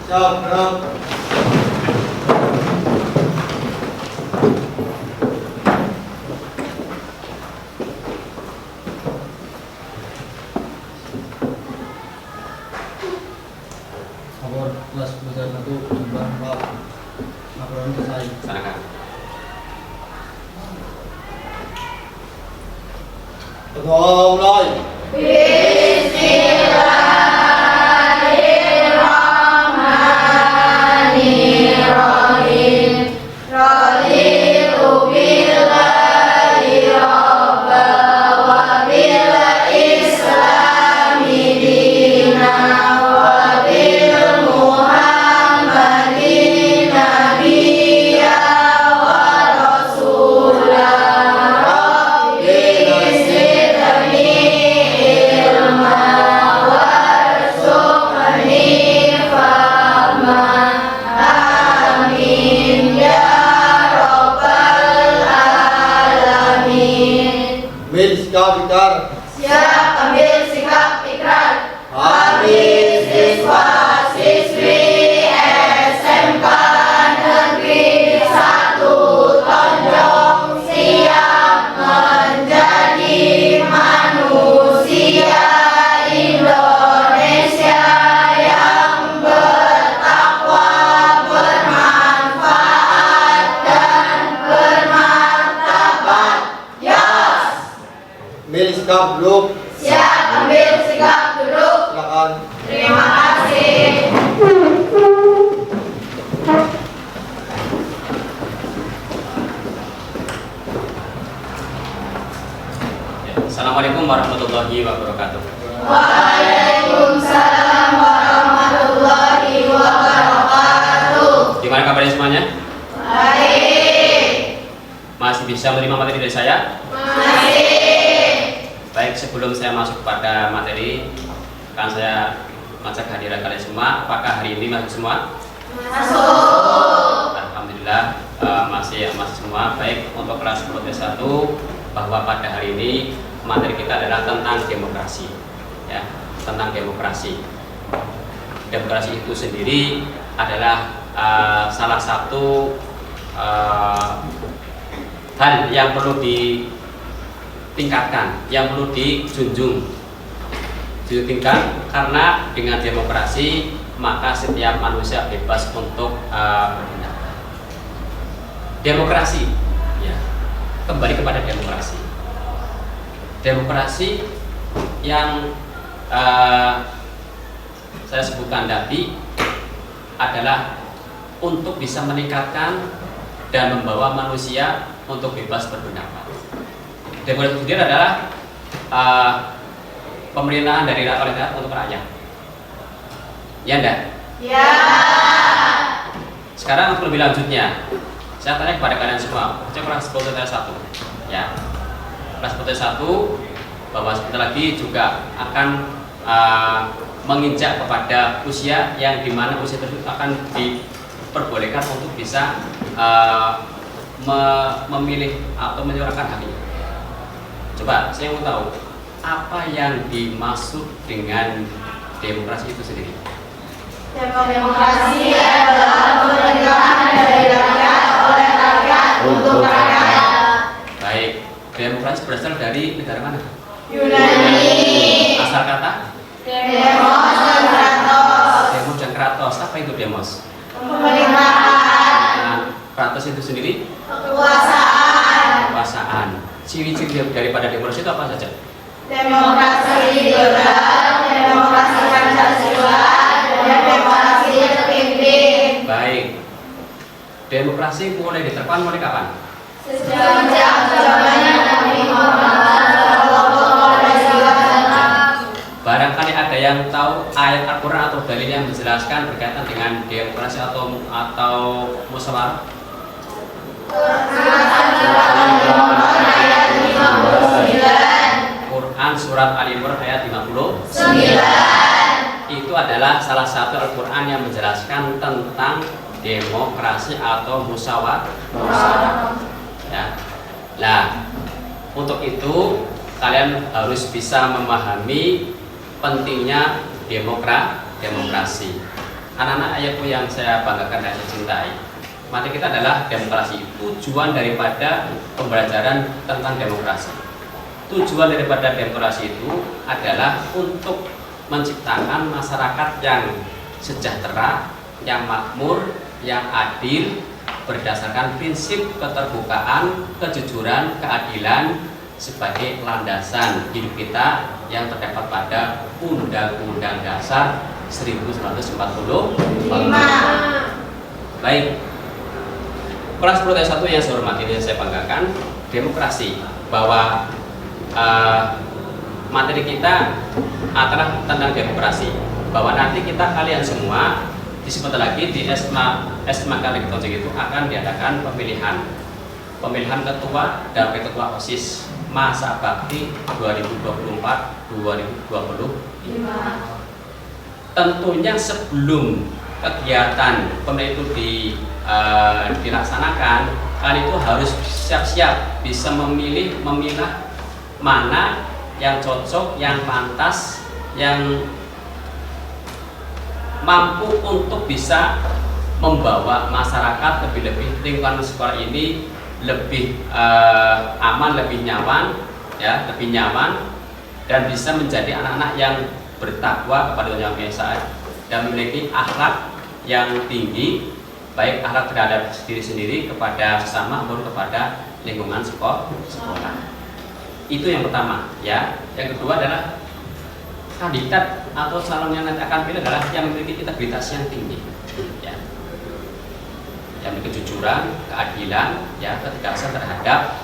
Siap, gerak. Nomor kelas pelajaran 1 jumlah 4 laporan selesai. Silakan. Berdoa mulai. Bismillahirrahmanirrahim. Raditu billahi rabban wa bil islami dinan wa bil muhammadin nabiyyan wa rasulan. Rabbi zidni ilman warzuqni fahman. Amin ya rabbal alamin. Ambil sikap ikrar. Siap ambil sikap ikrar. Kami siswa siswi SMK Negeri 1 Tonjong siap menjadi manusia Indonesia yang bertakwa, bermanfaat dan bermartabat. Yas. Ambil sikap duduk. Siap ambil sikap duduk. Silakan. Terima kasih. Assalamualaikum warahmatullahi wabarakatuh. Waalaikumsalam warahmatullahi wabarakatuh. Gimana kabarnya semuanya? Baik. Masih bisa menerima materi dari saya? Masih. Baik, sebelum saya masuk pada materi, akan saya mengajak kehadiran kalian semua. Apakah hari ini masuk semua? Masuk. Alhamdulillah masih semua. Baik, untuk kelas 10 1 bahwa pada hari ini materi kita adalah tentang demokrasi, ya, tentang demokrasi. Demokrasi itu sendiri adalah salah satu hal yang perlu ditingkatkan, yang perlu ditingkatkan, karena dengan demokrasi maka setiap manusia bebas untuk berpendapat. Demokrasi, ya, kembali kepada demokrasi. Demokrasi yang saya sebutkan tadi adalah untuk bisa meningkatkan dan membawa manusia untuk bebas berpendapat. Demokrasi sendiri adalah pemerintahan dari rakyat untuk rakyat. Ya enggak? Ya. Sekarang untuk lebih lanjutnya, saya tanya kepada kalian semua, cek kelas 10 1, ya. Kelas 10 1 bahwa sebentar lagi juga akan menginjak kepada usia yang dimana usia tersebut akan diperbolehkan untuk bisa memilih atau menyuarakan haknya. Coba saya mau tahu apa yang dimaksud dengan demokrasi itu sendiri. Demokrasi adalah pemerintahan dari rakyat oleh rakyat untuk rakyat. Baik, demokrasi berasal dari negara mana? Yunani. Asal kata? Demos dan kratos. Demos dan kratos. Apa itu demos? Pemerintahan. Nah, kratos itu sendiri? Kekuasaan. Kekuasaan. Ciri-ciri daripada demokrasi itu apa saja? Demokrasi liberal, demokrasi Pancasila, dan demokrasi terpimpin. Baik. Demokrasi mulai diterapkan mulai kapan? Sejak zamannya Nabi Muhammad SAW. Barangkali ada yang tahu ayat Al-Quran atau dalil yang menjelaskan berkaitan dengan demokrasi atau musyawarah? Quran surat Ali Imran ayat 59. Itu adalah salah satu Al-Quran yang menjelaskan tentang demokrasi atau musyawarah. Ya. Nah, untuk itu kalian harus bisa memahami pentingnya demokrasi. anak-anak ayahku yang saya banggakan dan saya cintai, materi kita adalah demokrasi. Tujuan daripada pembelajaran tentang demokrasi, tujuan daripada demokrasi itu adalah untuk menciptakan masyarakat yang sejahtera, yang makmur, yang adil, berdasarkan prinsip keterbukaan, kejujuran, keadilan sebagai landasan hidup kita yang terdapat pada Undang-Undang Dasar 1945. Baik, kelas 10 yang saya hormati dan saya banggakan, demokrasi, bahwa materi kita adalah tentang demokrasi, bahwa nanti kalian semua disebut lagi di SMA Kali Ketonjong itu akan diadakan pemilihan ketua dan wakil ketua OSIS masa bakti 2024-2025. Tentunya sebelum kegiatan pemilihan itu dilaksanakan, kalian itu harus siap-siap bisa memilah mana yang cocok, yang pantas, yang mampu untuk bisa membawa masyarakat, lebih-lebih lingkungan sekolah ini lebih aman, lebih nyaman, ya, lebih nyaman, dan bisa menjadi anak-anak yang bertakwa kepada Tuhan Yang Maha Esa dan memiliki akhlak yang tinggi, baik akhlak terhadap diri sendiri, kepada sesama, maupun kepada lingkungan sekolah. Itu yang pertama, ya. Yang kedua adalah kandidat atau calon yang nanti akan pilih adalah yang memiliki integritas yang tinggi, ya, yang memiliki kejujuran, keadilan, ya, ketegasan terhadap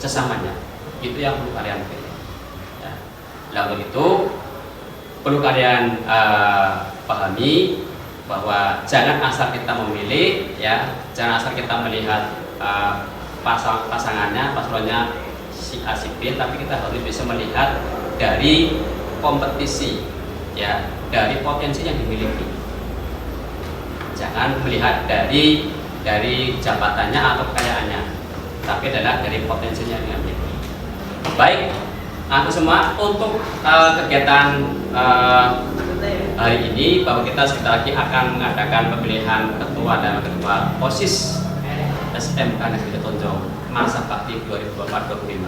sesamanya. Itu yang perlu kalian pilih, ya. Nah, untuk itu perlu kalian pahami bahwa jangan asal kita memilih, ya, jangan asal kita melihat pasangannya si A si B, tapi kita harus bisa melihat dari kompetisi, ya, dari potensi yang dimiliki. Jangan melihat dari jabatannya atau kekayaannya, tapi adalah dari potensinya yang dimiliki. Baik, aku semua untuk kegiatan hari ini, bahwa kita sebentar lagi akan mengadakan pemilihan ketua dan ketua OSIS SMK Negeri Ketonjong masa bakti 2024-2025.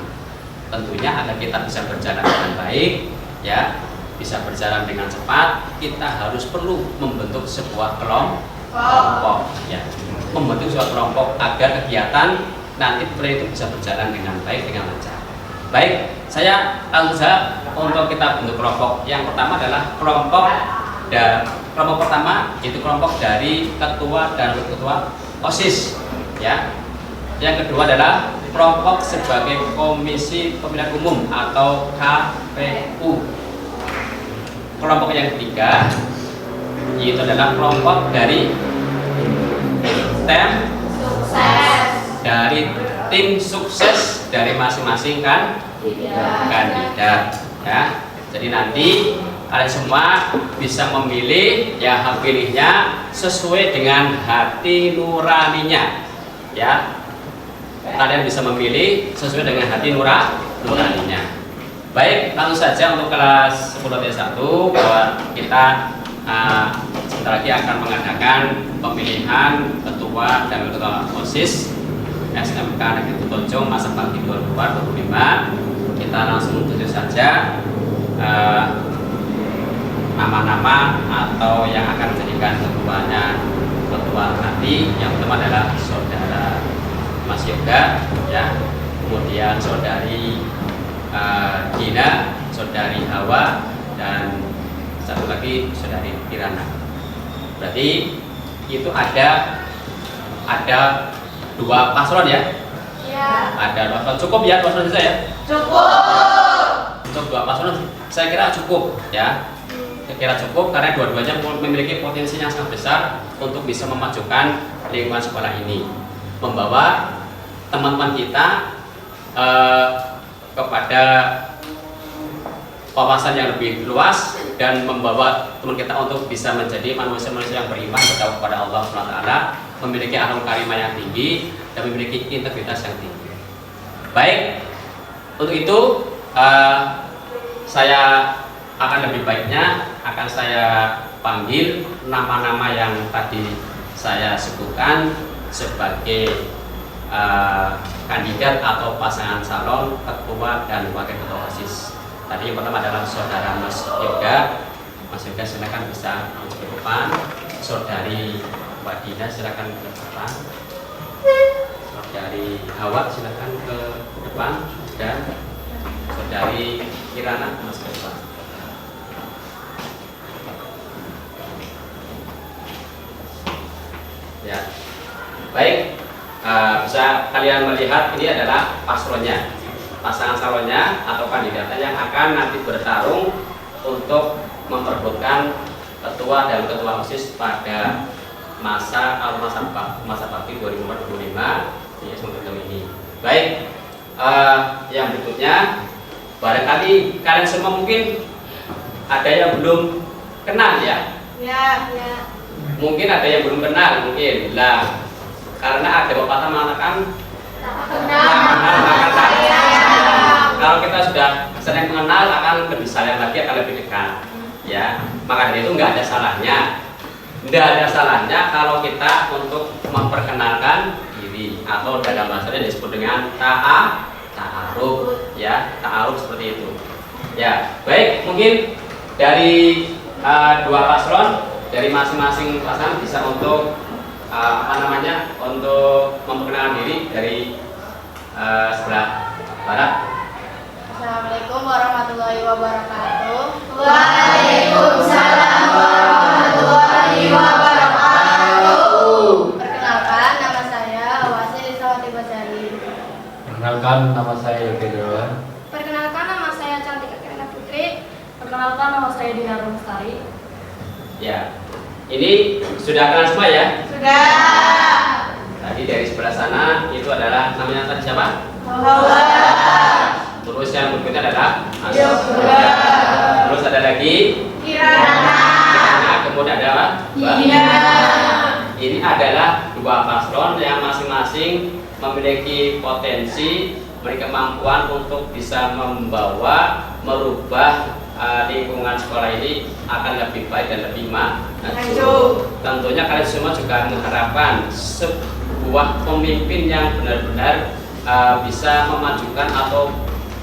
Tentunya agar kita bisa berjalan dengan baik, ya, bisa berjalan dengan cepat, kita harus perlu membentuk sebuah kelompok, ya, membentuk sebuah kelompok agar kegiatan nanti itu bisa berjalan dengan baik, dengan lancar. Baik, saya langsung saja untuk kita bentuk kelompok. Yang pertama adalah kelompok pertama, yaitu kelompok dari ketua dan ketua OSIS, ya. Yang kedua adalah kelompok sebagai Komisi Pemilihan Umum atau KPU. Kelompok yang ketiga yaitu adalah kelompok dari tim sukses dari masing-masing kandidat, ya. Jadi nanti kalian semua bisa memilih, ya, hak pilihnya sesuai dengan hati nuraninya, ya. Kalian bisa memilih sesuai dengan hati nuraninya. Baik, langsung saja untuk kelas 10 bahwa kita sebentar lagi akan mengadakan pemilihan ketua dan ketua OSIS SMK Negeri Ketonjong masa bakti 2024-2025. Kita langsung tuju saja nama-nama atau yang akan menjadikan ketua nanti. Yang pertama adalah saudara Mas Yoga, ya, kemudian saudari Gina, saudari Hawa, dan satu lagi saudari Kirana. Berarti itu ada 2 paslon, ya? Ya. Ada 2 paslon. Cukup, ya, paslon saya? Cukup. Untuk 2 paslon saya kira cukup, ya. Saya kira cukup karena dua-duanya memiliki potensi yang sangat besar untuk bisa memajukan lingkungan sekolah ini, membawa teman-teman kita kepada wawasan yang lebih luas, dan membawa teman kita untuk bisa menjadi manusia-manusia yang beriman kepada Allah SWT, memiliki akhlak karimah yang tinggi dan memiliki integritas yang tinggi. Baik, untuk itu saya akan lebih baiknya akan saya panggil nama-nama yang tadi saya sebutkan sebagai kandidat atau pasangan calon ketua dan wakil ketua OSIS. Tadi yang pertama adalah saudara Mas Yoga. Mas Yoga silakan bisa maju ke depan. Saudari Mbak Dina silakan ke depan. Saudari Hawa silakan ke depan dan saudari Kirana masuk ke depan. Ya, baik. Bisa kalian melihat ini adalah paslonnya, pasangan calonnya atau kandidatnya yang akan nanti bertarung untuk memperebutkan ketua dan ketua OSIS pada masa bakti 2025 ya semacam ini. Baik, yang berikutnya barangkali kalian semua mungkin ada yang belum kenal ya. Ya. Mungkin ada yang belum kenal mungkin lah. Karena ada pepatah mengatakan kalau kita sudah sering mengenal akan lebih sayang lagi, akan lebih dekat ya. Maka dari itu nggak ada salahnya kalau kita untuk memperkenalkan diri atau dalam bahasanya disebut dengan ta'aruf ya, ta'aruf seperti itu ya. Baik, mungkin dari dua paslon dari masing-masing pasangan bisa untuk untuk memperkenalkan diri dari sebelah barat. Assalamualaikum warahmatullahi wabarakatuh. Waalaikumsalam warahmatullahi wabarakatuh. Perkenalkan, nama saya Awasi Risawati Basari. Perkenalkan, nama saya Yoga Dewan. Perkenalkan, nama saya Cantika Kirana Putri. Perkenalkan, nama saya Dina Rumstari. Ya, ini sudah kenal semua ya? Sudah. Tadi dari sebelah sana itu adalah namanya tadi siapa? Hawa. Terus yang berikutnya adalah Mas Yoga. Terus ada lagi Kirana. Kemudian ada apa? Iya. Ini adalah dua paslon yang masing-masing memiliki potensi, memiliki kemampuan untuk bisa membawa, merubah lingkungan sekolah ini akan lebih baik dan lebih maju. Tentunya kalian semua juga mengharapkan sebuah pemimpin yang benar-benar bisa memajukan atau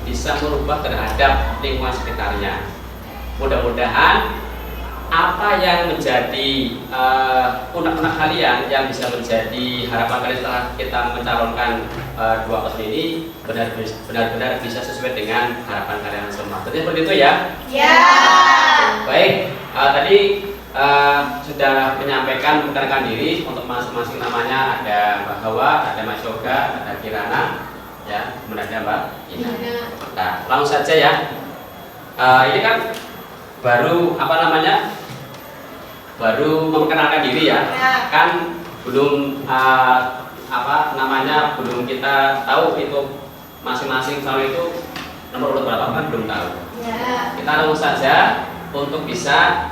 bisa merubah terhadap lingkungan sekitarnya. Mudah-mudahan apa yang menjadi unek-unek kalian yang bisa menjadi harapan kalian setelah kita mencalonkan dua paslon ini benar-benar bisa sesuai dengan harapan kalian semua. Tentunya seperti itu ya. Ya. Baik, tadi sudah menyampaikan memperkenalkan diri untuk masing-masing namanya. Ada Mbak Hawa, ada Mas Yoga, ada Kirana, ya, kemudian ada Mbak Ina. Nah, langsung saja ya. Ini kan baru baru memperkenalkan diri ya. Kan belum belum kita tahu itu masing-masing calon itu nomor urut berapa kan belum tahu. Ya. Kita langsung saja untuk bisa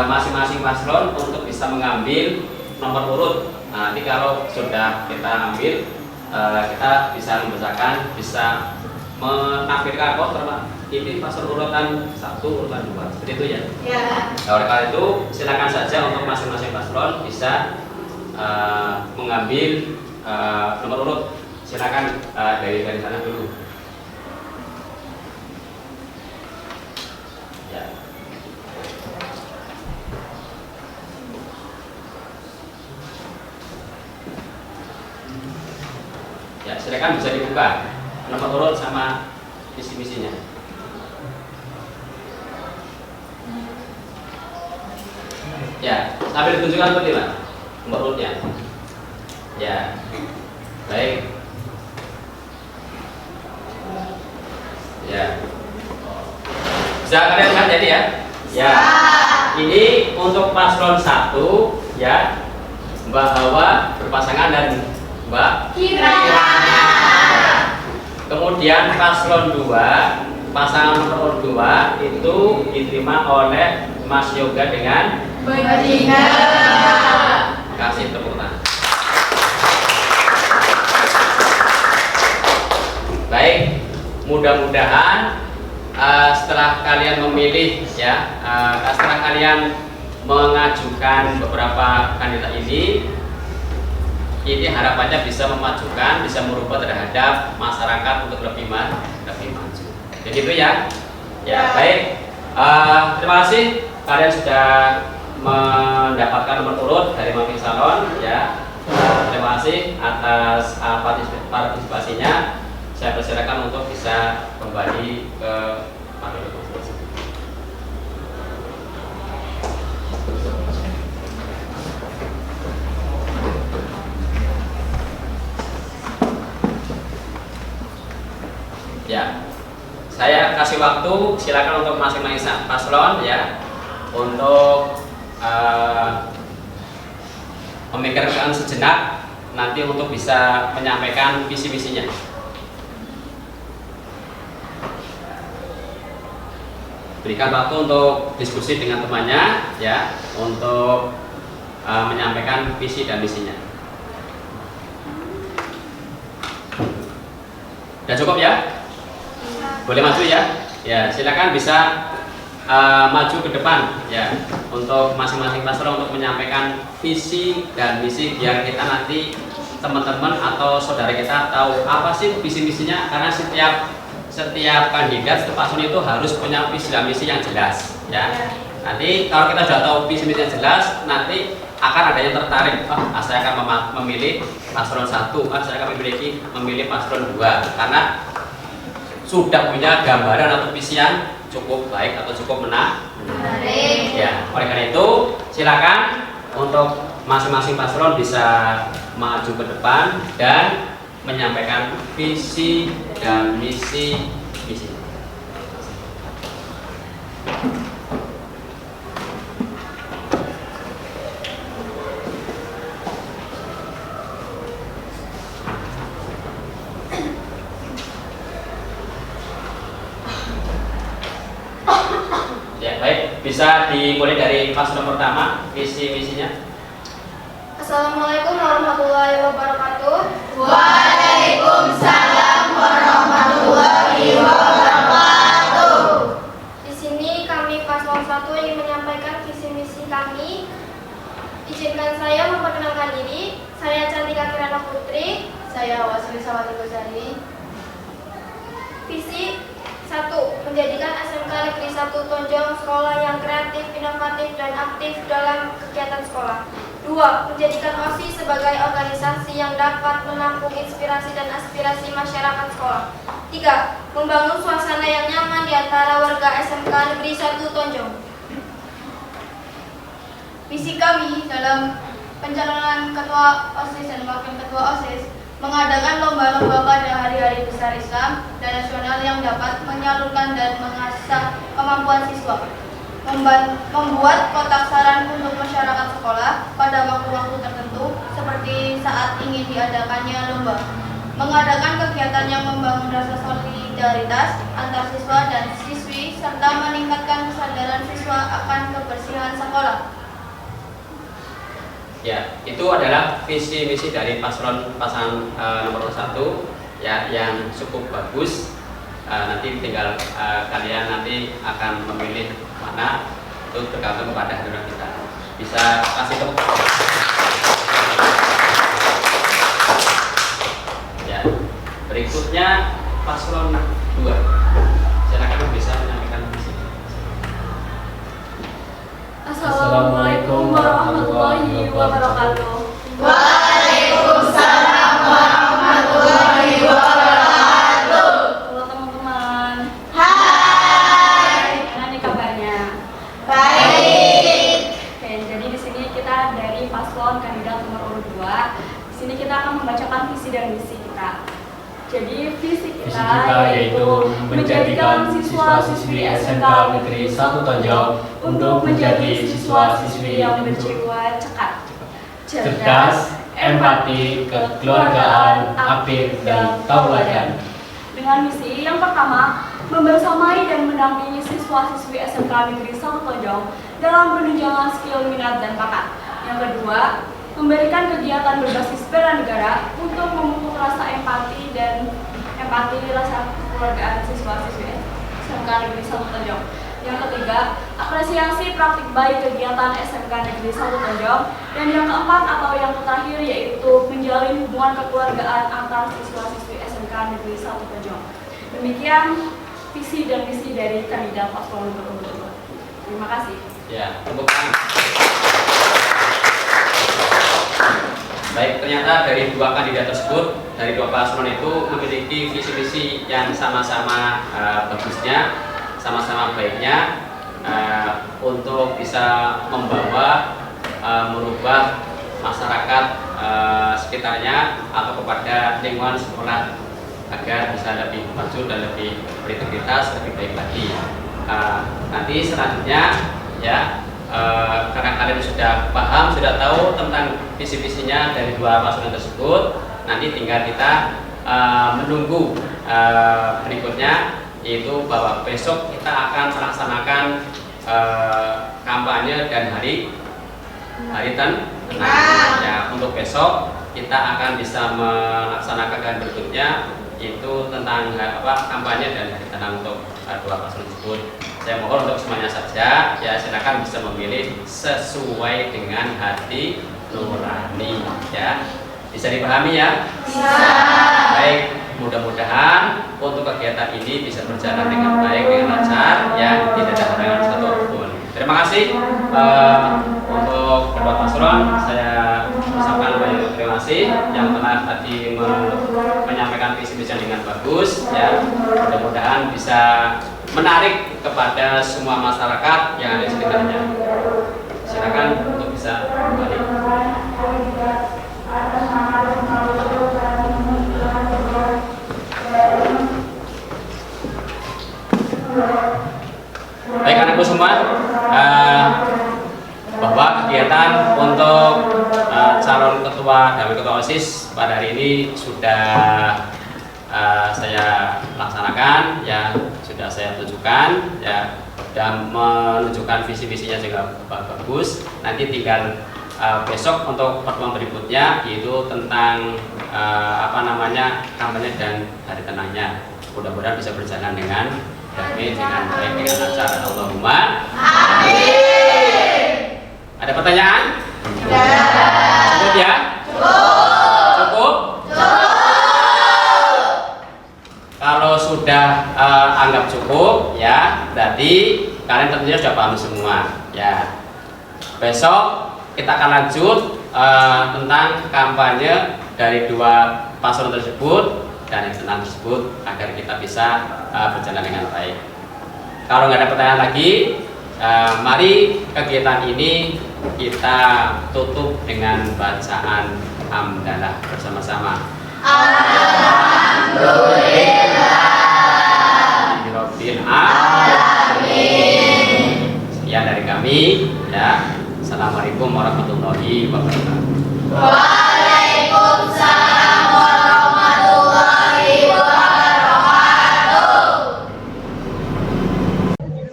masing-masing paslon untuk bisa mengambil nomor urut. Nah, nanti kalau sudah kita ambil kita bisa membacakan, bisa menampilkan ini paslon urutan 1, urutan 2 seperti itu ya. Ya. Nah, oleh karena itu silakan saja untuk masing-masing paslon bisa mengambil nomor urut. Silakan dari sana dulu. Ya. Ya, silakan bisa dibuka nomor urut sama visi-misinya. Ya, sambil ditunjukkan seperti apa nomor urutnya. Ya, baik. Ya, bisa kalian lihat jadi ya. Ya, ini untuk paslon 1 ya, Mbak Hawa berpasangan dan Mbak Kirana. Kemudian paslon 2, pasangan nomor 2 itu diterima oleh Mas Yoga dengan Bajingan. kasih tepuk tangan. Baik, mudah-mudahan setelah kalian memilih ya, setelah kalian mengajukan beberapa kandidat ini harapannya bisa memajukan, bisa merubah terhadap masyarakat untuk lebih maju. Jadi itu ya. Ya baik. Terima kasih kalian sudah mendapatkan nomor urut dari Mami Salon ya. Terima kasih atas partisipasinya. Saya persilakan untuk bisa kembali ke materi masing-masing. Ya, saya kasih waktu, silakan untuk masing-masing paslon ya untuk memikirkan sejenak nanti untuk bisa menyampaikan visi misinya. Berikan waktu untuk diskusi dengan temannya ya untuk menyampaikan visi dan misinya. Sudah cukup ya? Boleh maju ya? Ya, silakan bisa maju ke depan ya untuk masing-masing paslon untuk menyampaikan visi dan misi biar kita nanti teman-teman atau saudara kita tahu apa sih visi misinya, karena setiap kandidat, setiap paslon itu harus punya visi dan misi yang jelas ya. Nanti kalau kita sudah tahu visi misi yang jelas, nanti akan ada yang tertarik. Saya akan memilih paslon 1, saya akan memilih paslon 2 karena sudah punya gambaran atau visi yang cukup baik atau cukup menarik. Ya, oleh karena itu silakan untuk masing-masing paslon bisa maju ke depan dan menyampaikan visi dan misi. Ya, baik, bisa dimulai dari paslon pertama, visi misinya. Assalamualaikum warahmatullahi wabarakatuh. Waalaikumsalam warahmatullahi wabarakatuh. Di sini kami paslon 1 ingin menyampaikan visi misi kami. Izinkan saya memperkenalkan diri. Saya Cantika Kirana Putri. Saya Wasri Sawati Gozali. Visi 1. Menjadikan SMK Negeri 1 Tonjong sekolah yang kreatif, inovatif, dan aktif dalam kegiatan sekolah. 2. Menjadikan OSIS sebagai organisasi yang dapat menampung inspirasi dan aspirasi masyarakat sekolah. 3. Membangun suasana yang nyaman di antara warga SMK Negeri 1 Tonjong. Visi kami dalam pencalonan ketua OSIS dan wakil ketua OSIS mengadakan lomba-lomba pada hari-hari besar Islam dan nasional yang dapat menyalurkan dan mengasah kemampuan siswa, membuat kotak saran untuk masyarakat sekolah pada waktu-waktu tertentu seperti saat ingin diadakannya lomba, mengadakan kegiatan yang membangun rasa solidaritas antar siswa dan siswi serta meningkatkan kesadaran siswa akan kebersihan sekolah. Ya, itu adalah visi misi dari paslon nomor 1 ya yang cukup bagus. Nanti tinggal kalian nanti akan memilih mana, itu tergantung kepada hadirin kita. Bisa kasih tepuk. Ya, berikutnya paslon 2. Silakan bisa menyampaikan visi. Assalamualaikum warahmatullahi wabarakatuh. Waalaikumsalam warahmatullahi wabarakatuh. Halo teman-teman. Hai. Gimana nih kabarnya? Baik. Oke, jadi di sini kita dari paslon kandidat nomor urut 2. Di sini kita akan membacakan visi dan misi kita. Jadi visi kita yaitu menjadikan siswa-siswi SMK Negeri 1 Tonjong untuk menjadi siswa-siswi yang berjiwa cerdas, empati, kekeluargaan, aktif, dan tauladan. Dengan misi yang pertama, membersamai dan mendampingi siswa-siswi SMK Negeri 1 Tonjong dalam penunjangan skill, minat, dan bakat. Yang kedua, memberikan kegiatan berbasis bela negara untuk memupuk rasa empati rasa kekeluargaan siswa-siswi SMK Negeri 1 Tanjung. Yang ketiga, apresiasi praktik baik kegiatan SMK Negeri 1 Tanjung. Dan yang keempat atau yang terakhir yaitu menjalin hubungan kekeluargaan antar siswa-siswi SMK Negeri 1 Tanjung. Demikian visi dan misi dari kandidat paslon nomor 2. Terima kasih. Ya, tepuk tangan. Baik, ternyata dari dua kandidat tersebut, dari dua paslon itu memiliki visi-visi yang sama-sama bagusnya, sama-sama baiknya untuk bisa membawa, merubah masyarakat sekitarnya atau kepada lingkungan sekolah agar bisa lebih maju dan lebih berintegritas, lebih baik lagi. Nanti selanjutnya ya, karena kalian sudah paham, sudah tahu tentang visi-visinya dari dua paslon tersebut, nanti tinggal kita menunggu berikutnya, yaitu bahwa besok kita akan melaksanakan kampanye dan hari tenang. Ya, untuk besok kita akan bisa melaksanakan berikutnya, yaitu tentang kampanye dan hari tenang untuk dua paslon tersebut. Saya mohon untuk semuanya saja, ya silakan bisa memilih sesuai dengan hati nurani, ya. Bisa dipahami ya? Bisa. Baik, mudah-mudahan untuk kegiatan ini bisa berjalan dengan baik, dengan lancar, ya, tidak ada halangan satupun. Terima kasih untuk kedua paslon. Saya ucapkan banyak terima kasih yang telah tadi menyampaikan visi-visi dengan bagus, ya. Mudah-mudahan bisa menarik kepada semua masyarakat yang ada di sekitarnya. Silakan untuk bisa kembali. Baik anak-anak semua, bahwa kegiatan untuk calon ketua dan ketua OSIS pada hari ini sudah saya laksanakan, ya, sudah saya tunjukkan, ya, dan menunjukkan visi-visinya juga bagus. Nanti tinggal besok untuk pertemuan berikutnya, yaitu tentang kampanye dan hari tenangnya. Mudah-mudahan bisa berjalan dengan damai, dengan baik, dengan lancar. Allahumma amin. Ada pertanyaan? Cukup ya? Cukup? Kalau sudah anggap cukup, ya, berarti kalian tentunya sudah paham semua, ya. Besok kita akan lanjut tentang kampanye dari dua paslon tersebut dan yang tenang tersebut agar kita bisa berjalan dengan baik. Kalau nggak ada pertanyaan lagi, mari kegiatan ini kita tutup dengan bacaan hamdalah bersama-sama. Alhamdulillahirabbil alamin. Sekian dari kami, ya. Assalamualaikum warahmatullahi wabarakatuh. Waalaikumsalam warahmatullahi wabarakatuh.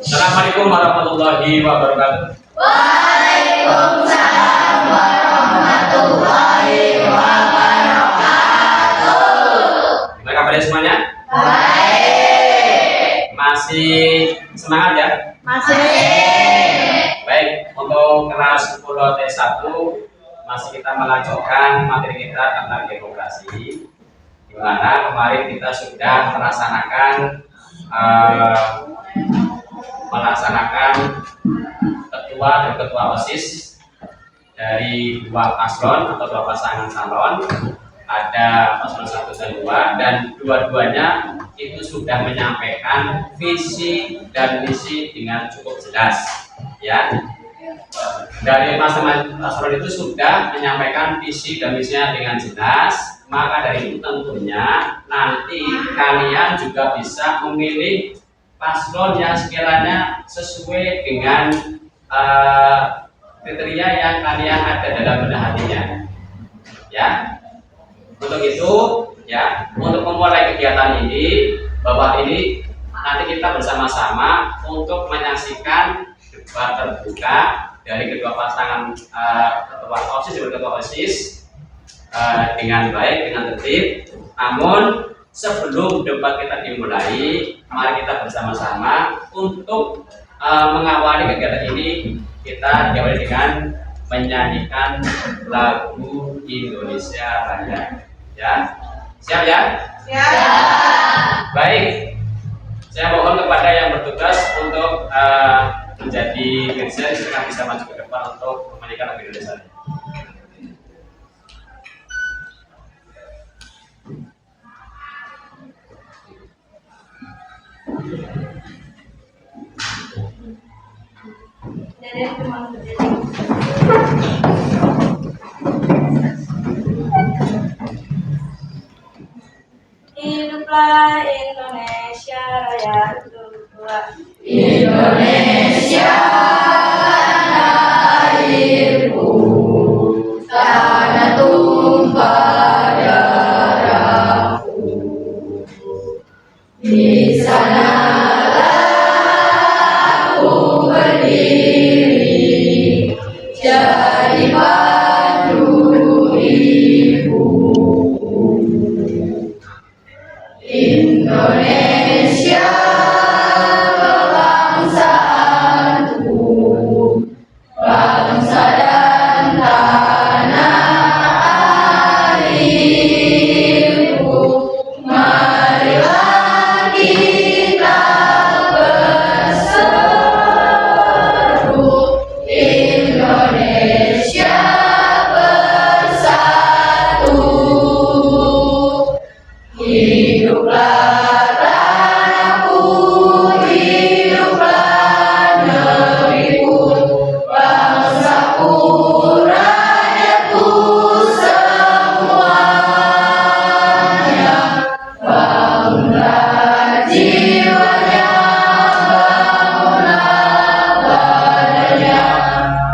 Assalamualaikum warahmatullahi wabarakatuh. Waalaikumsalam warahmatullahi wabarakatuh. Gimana kabarnya semuanya? Baik. Masih semangat ya? Masih. Baik, untuk kelas 10 T1 masih kita melanjutkan materi kita tentang demokrasi, di mana kemarin kita sudah melaksanakan ketua dan ketua OSIS dari dua paslon atau dua pasangan calon. Ada paslon 1 dan 2, dan dua-duanya itu sudah menyampaikan visi dan misi dengan cukup jelas, ya. Dari paslon itu sudah menyampaikan visi dan misinya dengan jelas, maka dari itu tentunya nanti kalian juga bisa memilih paslon yang sekiranya sesuai dengan kriteria yang kalian ada dalam benak hatinya, ya. Untuk itu, ya, untuk memulai kegiatan ini, bahwa ini nanti kita bersama-sama untuk menyaksikan debat terbuka dari kedua pasangan ketua OSIS dan ketua OSIS dengan baik, dengan tertib. Namun sebelum debat kita dimulai, mari kita bersama-sama untuk mengawali kegiatan ini. Kita diawali dengan menyanyikan lagu Indonesia Raya. Ya, siap ya? Siap. Baik, saya mohon kepada yang bertugas untuk menjadi manajer, silakan bisa maju ke depan untuk menyanyikan lagu Indonesia Raya. Hiduplah Indonesia Raya tua. Indonesia tanah airku, tanah tumpah darahku. Di sanalah aku berdiri, jadi pandu ibu. Indonesia kebangsaanku, bangsa dan tanah airku. Marilah kita berseru, Indonesia bersatu. Hiduplah tanahku, hiduplah negeriku, bangsaku, rakyatku semuanya. Bangunlah jiwanya, bangunlah badannya,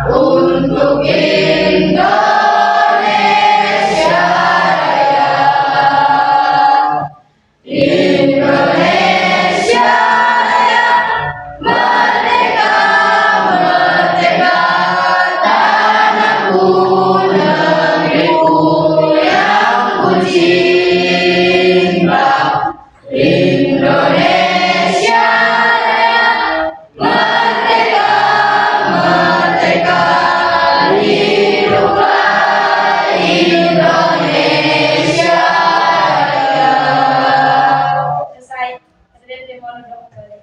untuk Indonesia Raya. Indonesia Raya, merdeka, merdeka, tanahku, negeriku yang ku cinta. Indonesia Raya, merdeka, merdeka, hiduplah Indonesia Raya. Selesai. Presiden dimohon untuk kembali.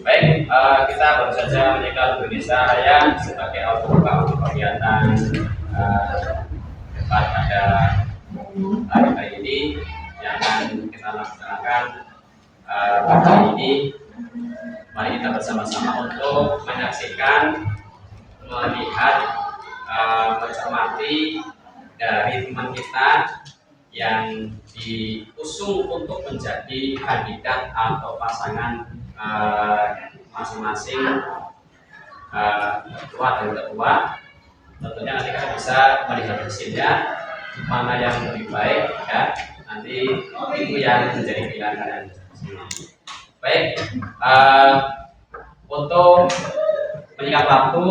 Baik, kita baru saja menyekat Indonesia Raya sebagai awal buka untuk kegiatan debat pada hari ini yang akan kita laksanakan pada hari ini. Mari kita bersama-sama untuk menyaksikan, melihat, mencermati dari teman kita yang diusung untuk menjadi kandidat atau pasangan masing-masing ketua dan ketua. Tentunya nanti kita bisa melihat hasilnya mana yang lebih baik, ya. Nanti itu yang menjadi pilihan kalian. Baik, untuk menyingkat waktu,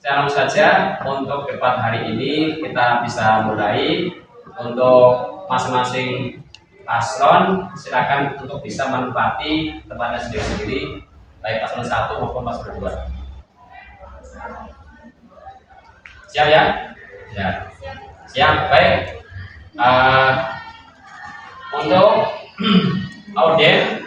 saya langsung saja untuk debat hari ini kita bisa mulai. Untuk masing-masing paslon silakan untuk bisa menempati tempatnya sendiri-sendiri, baik paslon 1 maupun paslon 2. Siap ya? Ya. Siap. Baik. Untuk audien,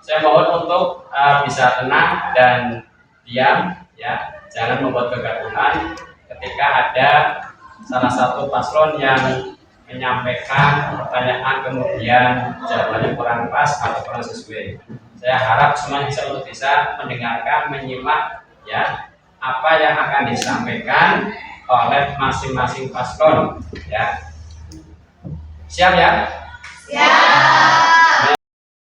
saya mohon untuk bisa tenang dan diam, ya. Jangan membuat kegaduhan ketika ada salah satu paslon yang menyampaikan pertanyaan kemudian jawabannya kurang pas atau kurang sesuai. Saya harap semua bisa mendengarkan, menyimak, ya, apa yang akan disampaikan oleh masing-masing paslon, ya. Siap ya? Siap.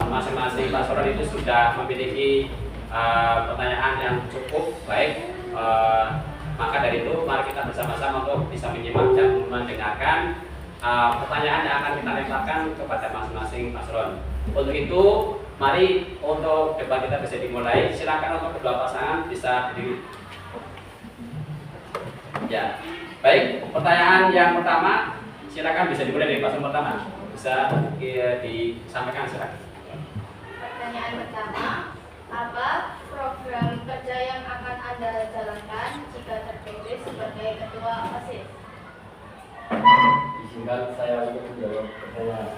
Masing-masing paslon itu sudah memiliki pertanyaan yang cukup baik. Maka dari itu mari kita bersama-sama untuk bisa menyimak dan mendengarkan pertanyaan yang akan kita lemparkan kepada masing-masing paslon. Untuk itu, mari untuk debat kita bisa dimulai. Silakan untuk kedua pasangan bisa berdiri. Ya, baik. Pertanyaan yang pertama, silakan bisa dimulai dari paslon pertama. Bisa disampaikan silakan. Pertanyaan pertama, apa program kerja yang akan Anda jalankan jika terpilih sebagai ketua OSIS? Izinkan saya untuk menjawab pertanyaan.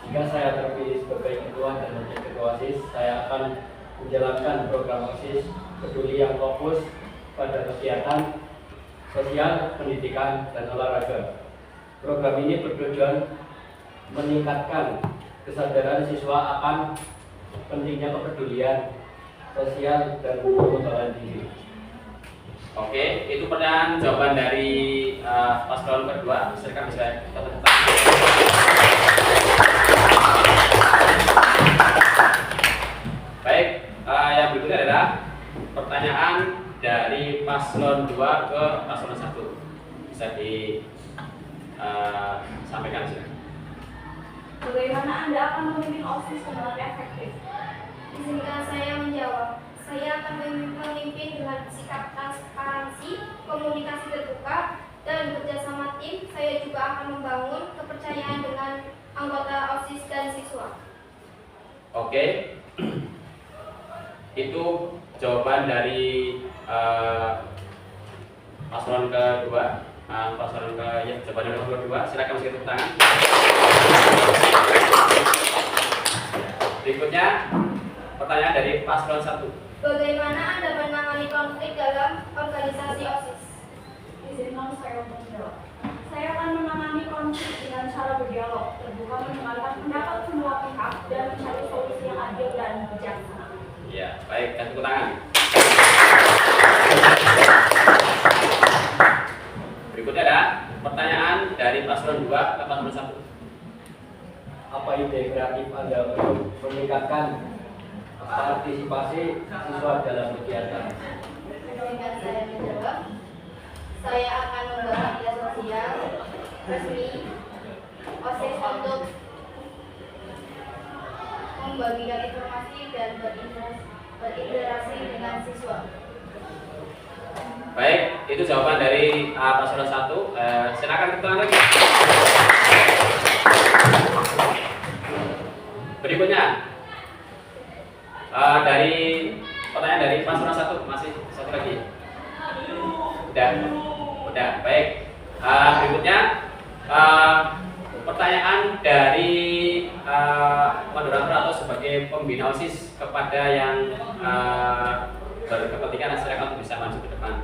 Jika saya terpilih sebagai ketua dan wakil ketua OSIS, saya akan menjalankan program OSIS peduli yang fokus pada kegiatan sosial, pendidikan, dan olahraga. Program ini bertujuan meningkatkan kesadaran siswa akan pentingnya kepedulian sosial dan pengembangan diri. Oke, itu pertanyaan jawaban dari paslon kedua. Silakan bisa tepuk tangan. Baik, yang berikutnya adalah pertanyaan dari paslon 2 ke paslon 1. Bisa disampaikan silakan. Bagaimana Anda akan memimpin OSIS dengan efektif? Izinkan saya menjawab. Saya akan memimpin dengan sikap transparansi, komunikasi terbuka, dan bekerjasama tim. Saya juga akan membangun kepercayaan dengan anggota OSIS dan siswa. Oke, itu jawaban dari paslon kedua. Paslon jawaban dari paslon kedua. Silakan masih tepuk tangan. Berikutnya pertanyaan dari paslon 1. Bagaimana Anda menangani konflik dalam organisasi OSIS? Izinkan saya menjawab. Saya akan menangani konflik dengan cara berdialog, terbuka mendengarkan pendapat semua pihak dan mencari solusi yang adil dan bijaksana. Ya, baik, dan tepuk tangan. Berikutnya ada pertanyaan dari paslon 2 ke paslon 1. Apa ide kreatif Anda untuk meningkatkan partisipasi siswa dalam kegiatan? Izinkan saya menjawab. Saya akan membuat media sosial resmi OSIS untuk membagikan informasi dan berinteraksi dengan siswa. Baik, itu jawaban dari paslon 1. Silakan tepuk tangan lagi. Berikutnya dari pertanyaan dari paslon 1, masih satu lagi. Udah, baik. Berikutnya pertanyaan dari moderator atau sebagai pembina OSIS kepada yang berkepentingan, silakan bisa maju ke depan.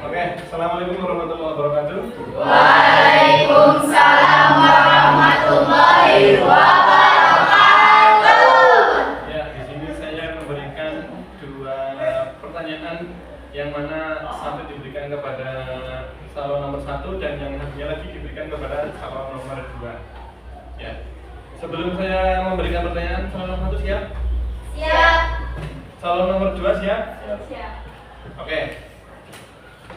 Oke, assalamualaikum warahmatullahi wabarakatuh. Waalaikumsalam warahmatullahi wabarakatuh. Ya, di sini saya memberikan 2 pertanyaan yang mana satu diberikan kepada calon nomor 1 dan yang satunya lagi diberikan kepada calon nomor 2. Ya, sebelum saya memberikan pertanyaan, calon nomor 1 siap? Siap. Calon nomor 2 siap? Siap. Oke.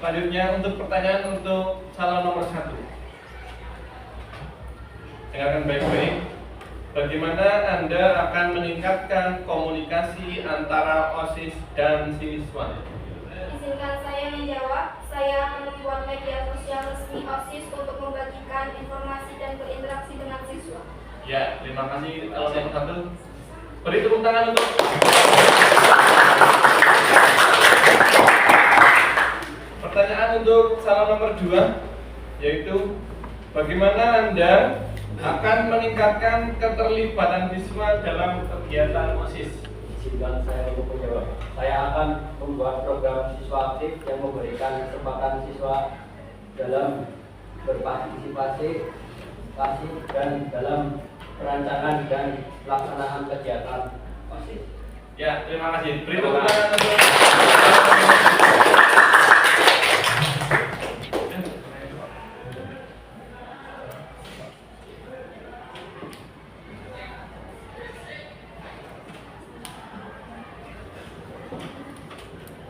Selanjutnya untuk pertanyaan untuk calon nomor 1. Dengarkan baik-baik. Bagaimana Anda akan meningkatkan komunikasi antara OSIS dan siswa? Izinkan saya menjawab. Saya akan membuat media sosial resmi OSIS untuk membagikan informasi dan berinteraksi dengan siswa. Ya, terima kasih calon nomor 1. Beri tepuk tangan untuk pertanyaan untuk calon nomor 2, yaitu bagaimana Anda akan meningkatkan keterlibatan siswa dalam kegiatan OSIS? Izinkan saya untuk menjawab. Saya akan membuat program siswa aktif yang memberikan kesempatan siswa dalam berpartisipasi dan dalam perancangan dan pelaksanaan kegiatan OSIS. Ya, terima kasih. Beri tepuk tangan untuk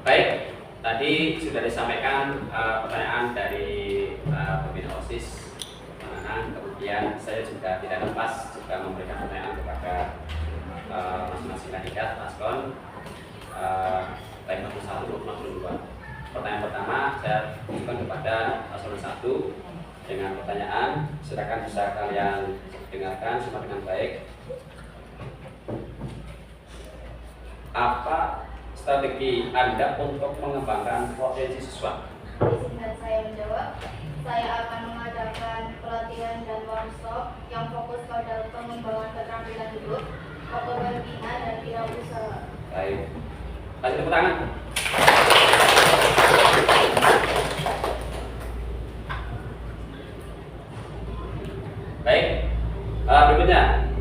Baik, tadi sudah disampaikan pertanyaan dari pembina OSIS Manganan. Kemudian saya juga tidak lepas juga memberikan pertanyaan kepada masing-masing kandidat paslon baik 01 maupun 02. Pertanyaan pertama saya tujukan kepada paslon 1 dengan pertanyaan, silakan bisa kalian dengarkan semua dengan baik. Apa strategi Anda untuk mengembangkan potensi siswa? Izinkan saya menjawab. Saya akan mengadakan pelatihan dan workshop yang fokus pada pengembangan keterampilan hidup, kepemimpinan dan wirausaha. Baik, kasih tepuk tangan. Baik, berikutnya,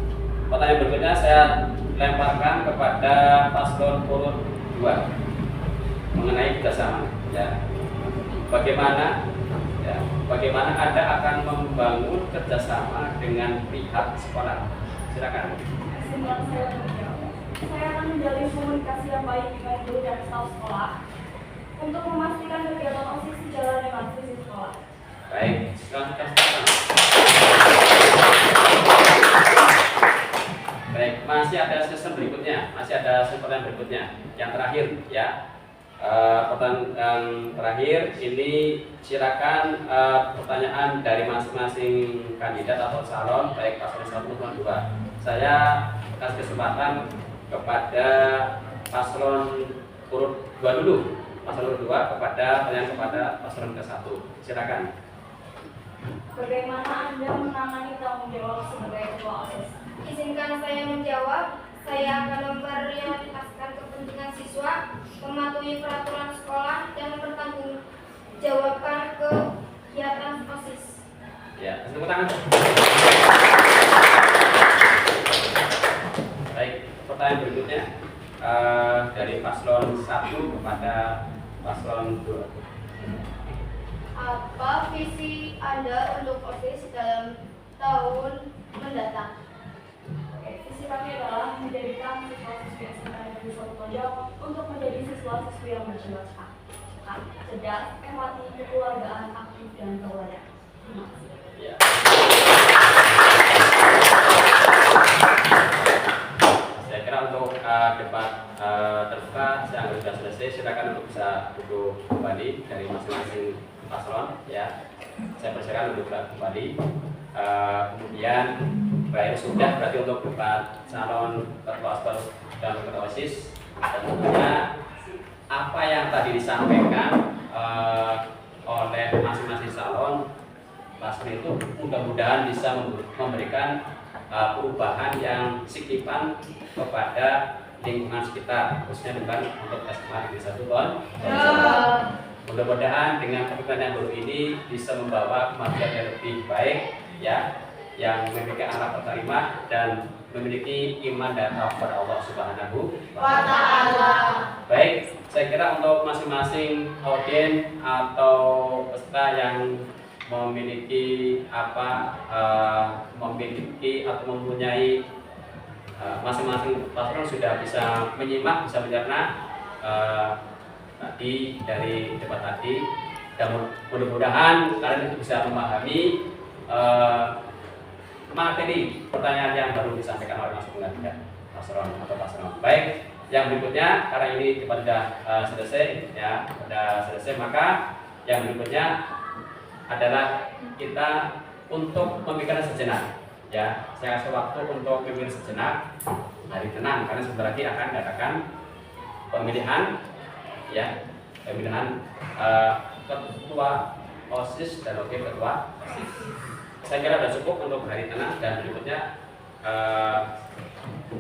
pertanyaan berikutnya saya lemparkan kepada paslon urut 2 mengenai kerjasama. Ya, bagaimana Anda akan membangun kerjasama dengan pihak sekolah? Silakan. Izinkan saya menjawab. Saya akan menjalin komunikasi yang baik dengan guru dan staf sekolah untuk memastikan kegiatan OSIS sejalan dengan visi sekolah. Baik, silakan. Baik, masih ada sesi berikutnya, pertanyaan berikutnya. Yang terakhir, ya. Pertanyaan terakhir ini silakan pertanyaan dari masing-masing kandidat atau calon baik paslon 1 maupun 2. Saya kasih kesempatan kepada paslon urut 2 dulu. Paslon urut 2 pertanyaan kepada paslon ke-1. Silakan. Bagaimana Anda menangani tanggung jawab sebagai ketua OSIS? Izinkan saya menjawab. Saya akan memprioritaskan kepentingan siswa, mematuhi peraturan sekolah, dan mempertanggungjawabkan kegiatan OSIS. Ya, tepuk tangan. Baik, pertanyaan berikutnya dari paslon 1 kepada paslon 2. Apa visi Anda untuk OSIS dalam tahun mendatang? Visi kami adalah menjadikan siswa-siswi SMK Negeri 1 Tonjong untuk menjadi siswa-siswi yang berjiwa cerdas, empati, kekeluargaan, aktif, dan teladan. Terima kasih. Ya. Saya kira untuk debat terbuka yang sudah selesai, silakan untuk bisa duduk kembali dari masing-masing paslon. Ya, saya persilakan untuk kembali. Kemudian berakhir sudah berarti untuk debat calon ketua OSPAR dan ketua OSIS. Dan tentunya apa yang tadi disampaikan oleh masing-masing calon paslon itu mudah-mudahan bisa memberikan perubahan yang signifikan kepada lingkungan sekitar, khususnya dengan untuk SMA Negeri 1 Tonjong. Mudah-mudahan dengan kepemimpinan yang baru ini bisa membawa kemajuan yang lebih baik, ya, yang memiliki anak terterima dan memiliki iman dan takwa kepada Allah Subhanahu wa Ta'ala. Baik, saya kira untuk masing-masing audien atau peserta yang memiliki mempunyai masing-masing paslon sudah bisa menyimak, bisa mencerna tadi dari debat tadi, dan mudah-mudahan kalian itu bisa memahami materi pertanyaan yang baru disampaikan oleh masing-masing paslon atau paslon. Baik, yang berikutnya karena ini debat sudah selesai, ya, sudah selesai, maka yang berikutnya adalah kita untuk memikirkan sejenak. Ya, saya kasih waktu untuk memikir sejenak, hari tenang, karena sebentar lagi akan diadakan pemilihan, ya, pemilihan ketua OSIS dan wakil ketua OSIS. Saya kira sudah cukup untuk hari tenang, dan berikutnya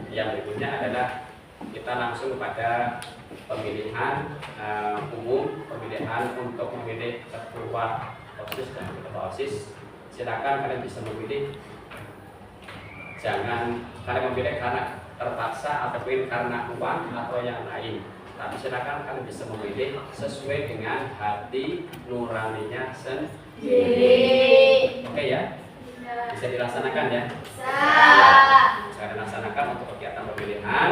yang berikutnya adalah kita langsung kepada pemilihan umum, pemilihan untuk memilih ketua OSIS dan ketua OSIS. Silakan kalian bisa memilih. Jangan kalian memilih karena terpaksa ataupun karena uang atau yang lain. Tapi silakan kalian bisa memilih sesuai dengan hati nuraninya sendiri. Oke, ya? Bisa dilaksanakan, ya? Bisa dilaksanakan untuk kegiatan pemilihan.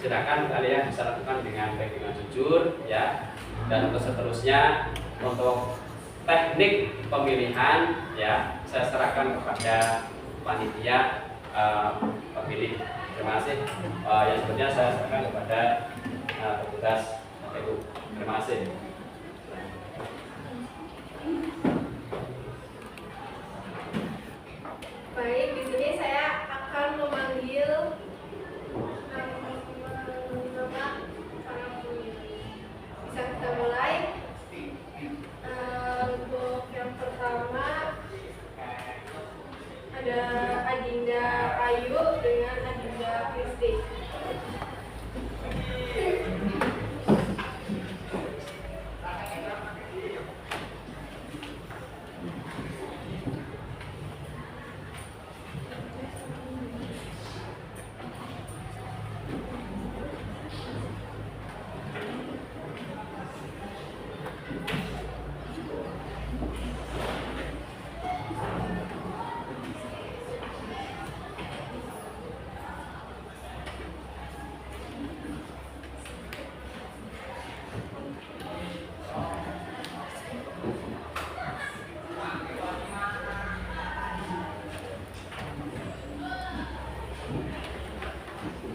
Silakan kalian bisa lakukan dengan baik, dengan jujur, ya. Dan untuk seterusnya untuk teknik pemilihan, ya, saya serahkan kepada panitia pemilih. Terima kasih. Yang sebenarnya saya serahkan kepada petugas KPU. Terima kasih. Baik, di sini saya akan memanggil nama para pemilih. Bisa kita mulai. Untuk yang pertama ada Adinda Ayu dengan Adinda Kristi.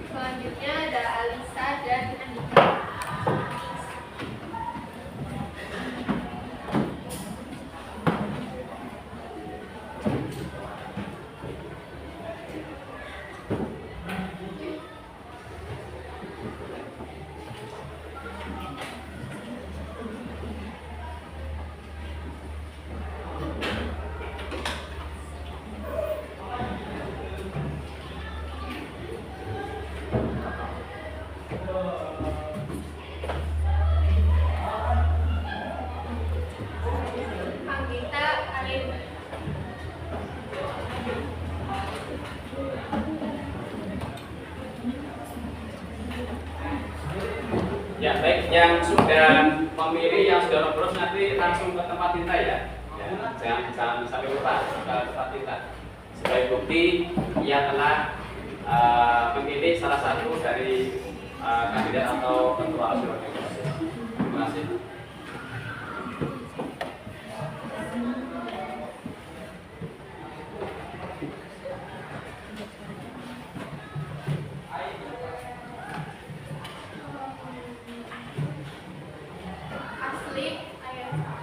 Selanjutnya ada Alisa dan Andika. Anggita Arin. Ya, baik, yang sudah memilih, yang sudah lulus nanti langsung ke tempat tinta ya. Jangan sampai lupa ke tempat tinta. Sebagai bukti ia telah memilih salah satu dari kandidat atau ketua asuransi. Terima kasih. Asli Ayasa.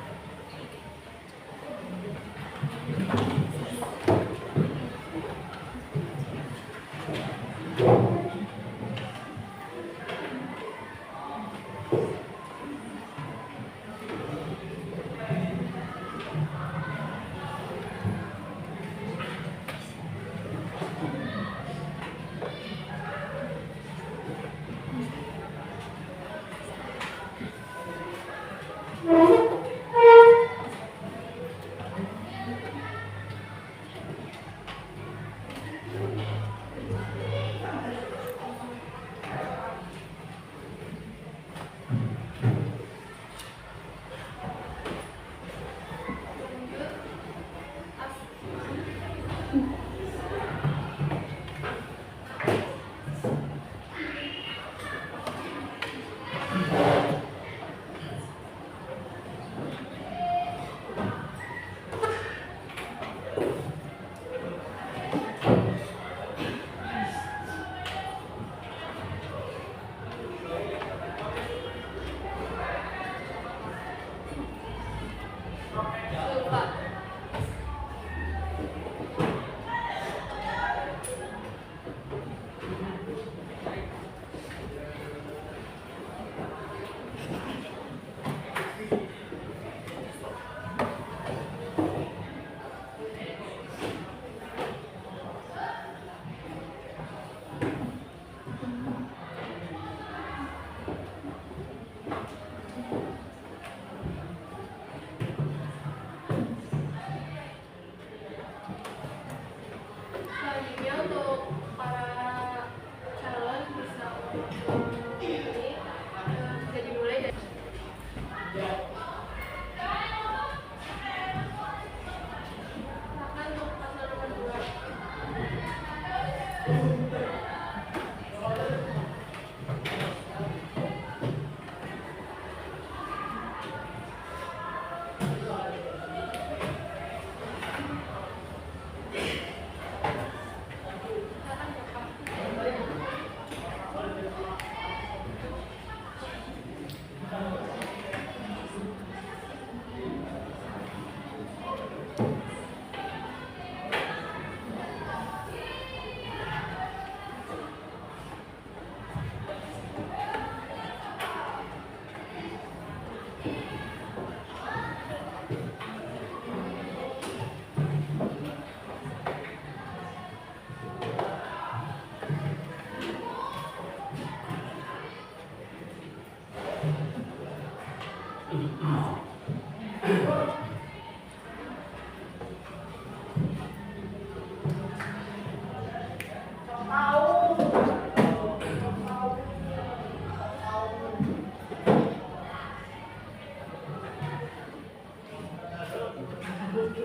Ya,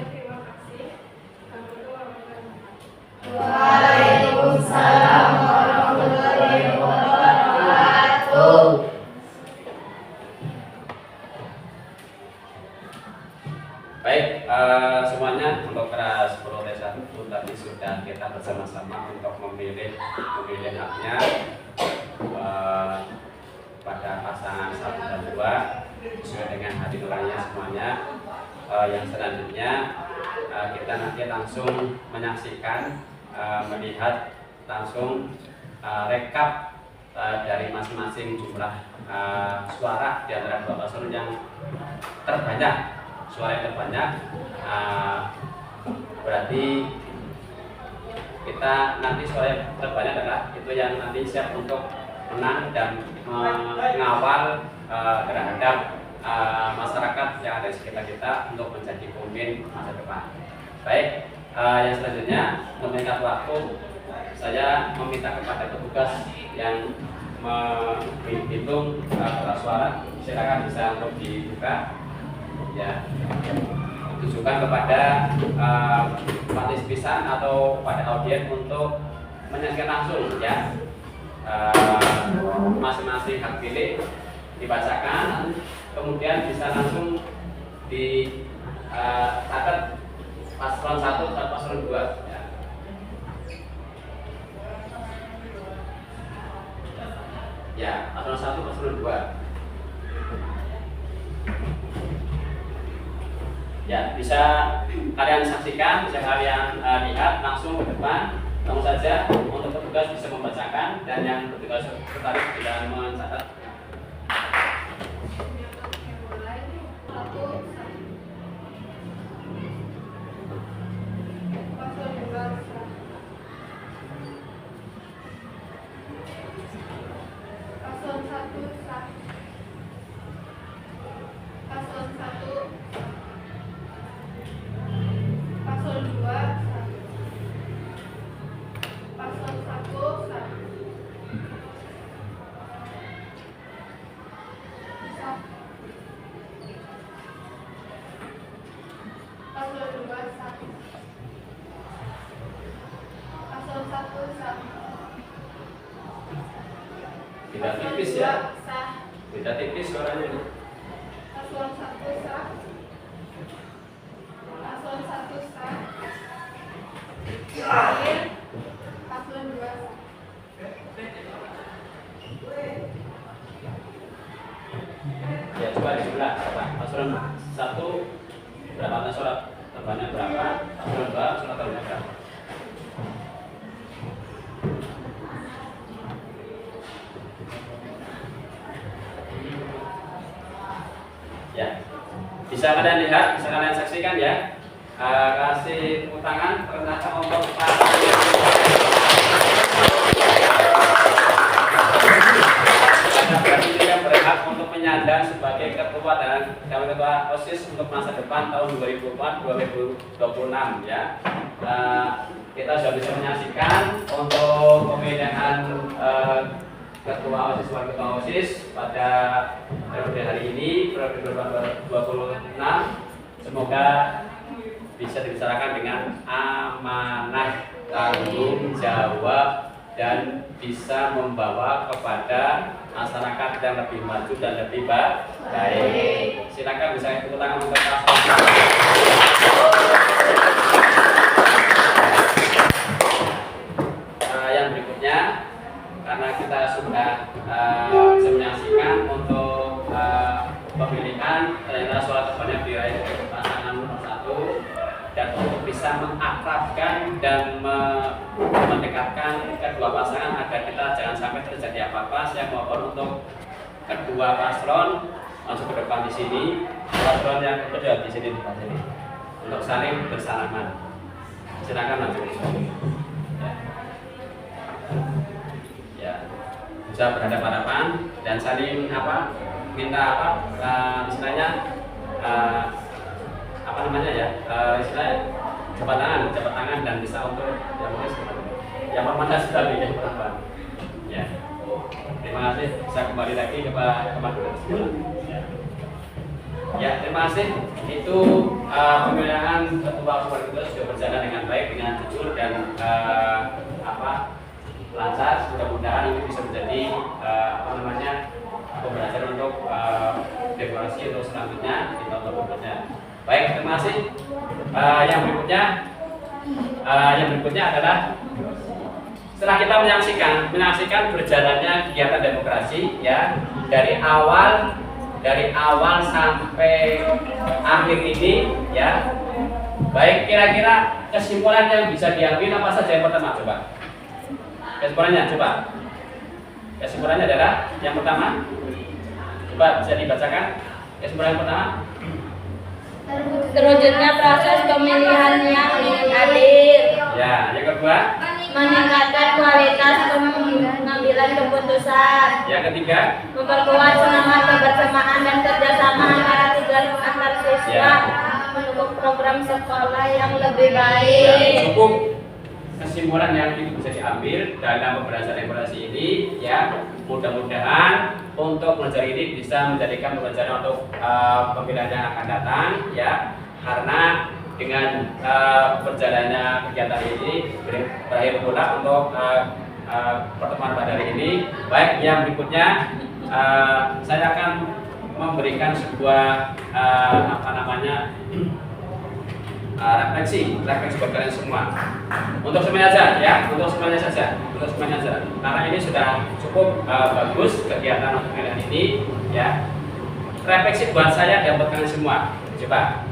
terima kasih. Waalaikumsalam warahmatullahi wabarakatuh. Baik, semuanya untuk kelas protes 1 tadi sudah kita bersama-sama untuk memilih haknya pada pasangan 1 dan 2 sesuai dengan hati nuraninya semuanya. Yang selanjutnya kita nanti langsung menyaksikan, melihat langsung rekap dari masing-masing jumlah suara di antara dua paslon yang terbanyak. Suara yang terbanyak berarti kita nanti suara yang terbanyak adalah itu yang nanti siap untuk menang dan mengawal terhadap masyarakat yang ada di sekitar kita untuk menjadi pemimpin masa depan. Baik, yang selanjutnya untuk meningkat waktu, saya meminta kepada petugas yang menghitung suara, silakan bisa untuk dibuka. Ya, tujukan kepada partisipan atau pada audiens untuk menyaksikan langsung ya, masing-masing hak pilih dibacakan, kemudian bisa langsung dicatat paslon 1 dan paslon 2 ya. Ya, paslon 1 paslon 2 ya, bisa kalian saksikan, bisa kalian lihat langsung ke depan. Langsung saja untuk petugas bisa membacakan dan yang petugas tertarik tidak mencatat. Paslon 1 sah. Paslon 1. Paslon 2 sah. Paslon 1 sah. Sah. Paslon 2 sah. Paslon 1 sah. Tidak tipis ya, tidak tipis suaranya. Paslon 1 sah. Paslon 1 sah. Terakhir, paslon 2 sah. Ya, coba di sebelah. Paslon 1 berapa surat terbanyak berapa? Paslon 2 surat terbanyak berapa? Ya, bisa kalian lihat, bisa kalian saksikan ya. Kasih tepuk tangan ternyata untuk Pak yang berhak untuk menyandang sebagai ketua dan ketua OSIS untuk masa depan tahun 2004-2026 ya. Kita sudah bisa menyaksikan untuk pemilihan ketua OSIS wakil ketua OSIS pada periode hari ini, periode 2026. Semoga bisa dibicarakan dengan amanah, tanggung jawab, dan bisa membawa kepada masyarakat yang lebih maju dan lebih baik. Silakan bisa tepuk tangan untuk yang berikutnya, karena kita sudah bisa menyaksikan untuk pemilihan ternyata suara terbanyak diraih pasangan nomor 1, dan untuk bisa mengakrabkan dan mendekatkan kedua pasangan agar kita jangan sampai terjadi apa-apa. Saya mohon untuk kedua paslon masuk ke depan di sini, paslon yang kedua di sini untuk saling bersalaman. Silakan maju. Ya, bisa berhadapan-hadapan dan saling minta istilahnya istilahnya jabat tangan dan bisa untuk yang permanen sekali ya teman-teman. Ya. Terima kasih. Bisa kembali lagi ke teman ya, terima kasih. Itu pemilihan ketua umum itu sudah berjalan dengan baik, dengan jujur dan lancar. Mudah-mudahan ini bisa menjadi pembelajaran untuk demokrasi untuk selanjutnya di tahun berikutnya. Baik, terima kasih. Yang berikutnya adalah setelah kita menyaksikan berjalannya kegiatan demokrasi ya dari awal sampai akhir ini ya. Baik, kira-kira kesimpulan yang bisa diambil apa saja? Yang pertama coba. Kesimpulannya adalah yang pertama. Coba bisa dibacakan. Kesimpulan yang pertama. Terwujudnya proses pemilihan yang adil. Ya, yang kedua. Meningkatkan kualitas pengambilan keputusan. Yang ketiga. Memperkuat semangat kebersamaan dan kerjasama antar siswa. Ya. Mendukung program sekolah yang lebih Ya, baik. cukup kesimpulan yang itu bisa diambil dalam pembelajaran demokrasi ini ya. Mudah-mudahan untuk pembelajaran ini bisa menjadikan pembelajaran untuk pemilihan yang akan datang ya, karena dengan berjalannya kegiatan ini berakhir pula untuk pertemuan pada hari ini. Baik, yang berikutnya saya akan memberikan sebuah refleksi buat kalian semua. Untuk semuanya saja ya, untuk semuanya saja. Karena ini sudah cukup bagus kegiatan untuk kalian ini ya. Refleksi buat saya dan buat kalian semua. Coba.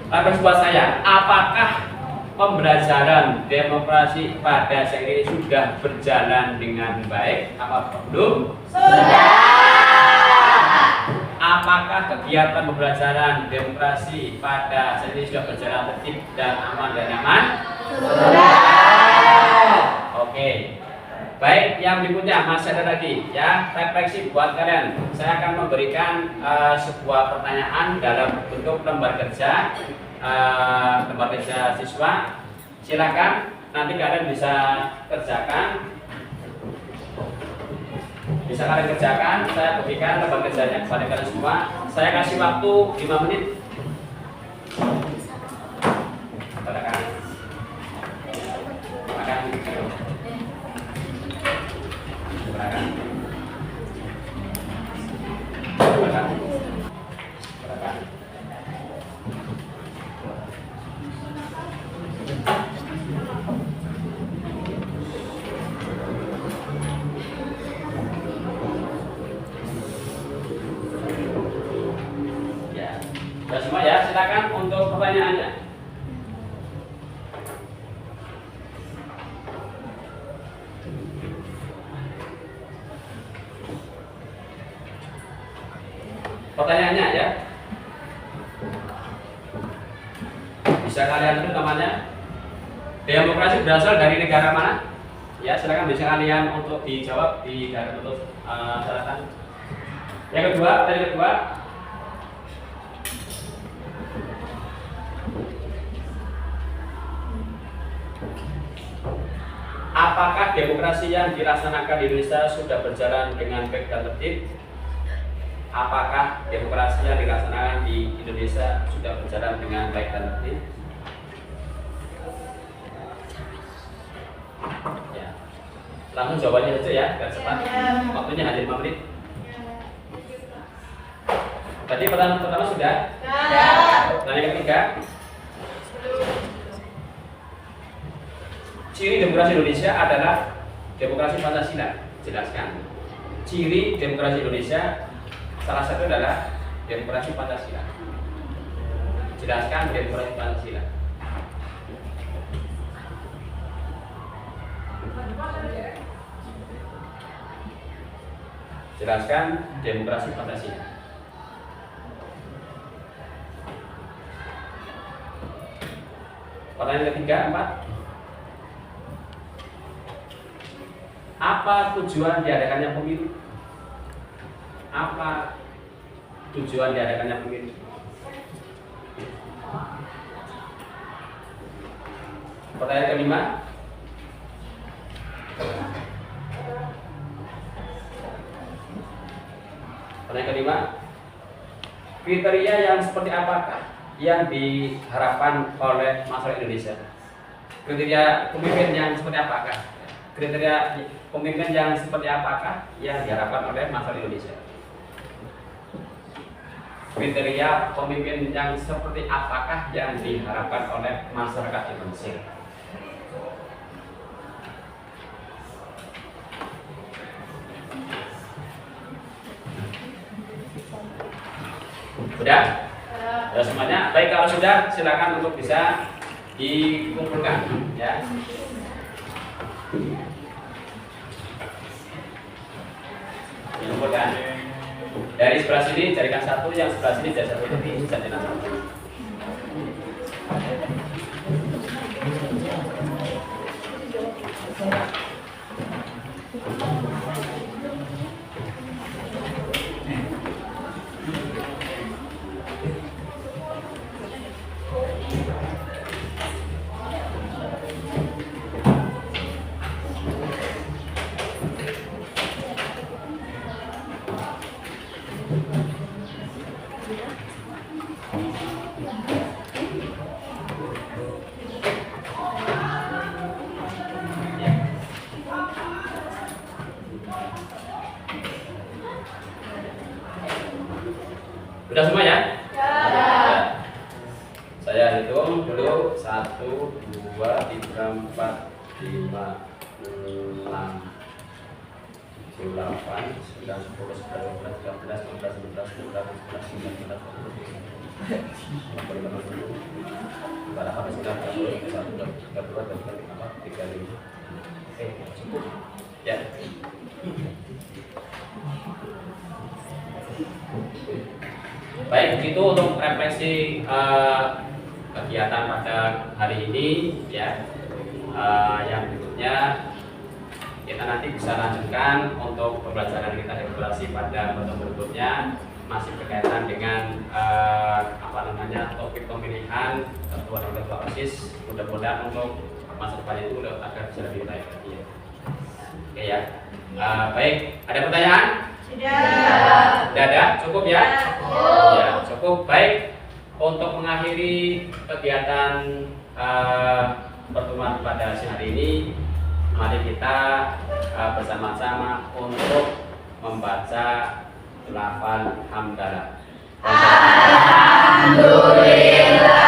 Refleksi buat saya, apakah pembelajaran demokrasi pada saat ini sudah berjalan dengan baik apa belum? Sudah. Apakah kegiatan pembelajaran demokrasi pada saat ini sudah berjalan tertib dan aman dan nyaman? Sudah. Oke. Baik, yang berikutnya masih ada lagi ya, refleksi buat kalian. Saya akan memberikan sebuah pertanyaan dalam bentuk lembar kerja siswa. Silakan nanti kalian bisa kerjakan. Saya berikan lembar kerjanya kepada kalian semua. Saya kasih waktu 5 menit. Silakan. Sudah semua ya, silakan untuk pertanyaannya. Pertanyaannya ya. Bisa kalian tulis namanya. Demokrasi berasal dari negara mana? Ya, silakan bisa kalian untuk dijawab di garis tutup catatan. Yang kedua, apakah demokrasi yang dilaksanakan di Indonesia sudah berjalan dengan baik dan tertib? Apakah demokrasi yang dilaksanakan di Indonesia sudah berjalan dengan baik dan tertib? Ya. Langsung jawabannya saja ya, biar cepat. Waktunya hanya 5 menit. Tadi pertanyaan pertama sudah? Pertanyaan ketiga. Ciri demokrasi Indonesia adalah demokrasi Pancasila. Jelaskan. Ciri demokrasi Indonesia salah satu adalah demokrasi Pancasila. Jelaskan demokrasi Pancasila. Jelaskan demokrasi Pancasila. Pertanyaan ketiga, 4. Apa tujuan diadakannya pemilu? Apa tujuan diadakannya pemilu? Pertanyaan kelima. Pertanyaan kelima. Kriteria yang seperti apakah yang diharapkan oleh masyarakat Indonesia? Kriteria pemimpin yang seperti apakah? Kriteria pemimpin yang seperti apakah yang diharapkan oleh masyarakat Indonesia? Kriteria pemimpin yang seperti apakah yang diharapkan oleh masyarakat Indonesia? Sudah? Ya, semuanya. Baik, kalau sudah silakan untuk bisa dikumpulkan ya. Dikumpulkan. Dari sebelah sini jadikan satu, yang sebelah sini jadi satu, ini jadikan satu. Sudah semua ya? Ya. Saya hitung dulu 1, 2, 3, 4, 5, 6, 7, 8, 9, 10, 11, 12, 13, 14, 15, 16, 17, 18, 19, 20. Cukup. Ya. Baik, itu untuk refleksi kegiatan pada hari ini ya. Yang berikutnya kita nanti bisa lanjutkan untuk pembelajaran kita demokrasi pada pertemuan berikutnya, masih berkaitan dengan topik pemilihan ketua dan ketua OSIS. Mudah-mudahan untuk masa depan itu agar bisa lebih baik lagi ya. Oke ya. Baik, ada pertanyaan? Sudah ada? Cukup ya? Ya, cukup. Baik, untuk mengakhiri kegiatan pertemuan pada siang hari ini, mari kita bersama-sama untuk membaca lafal hamdalah. Alhamdulillah.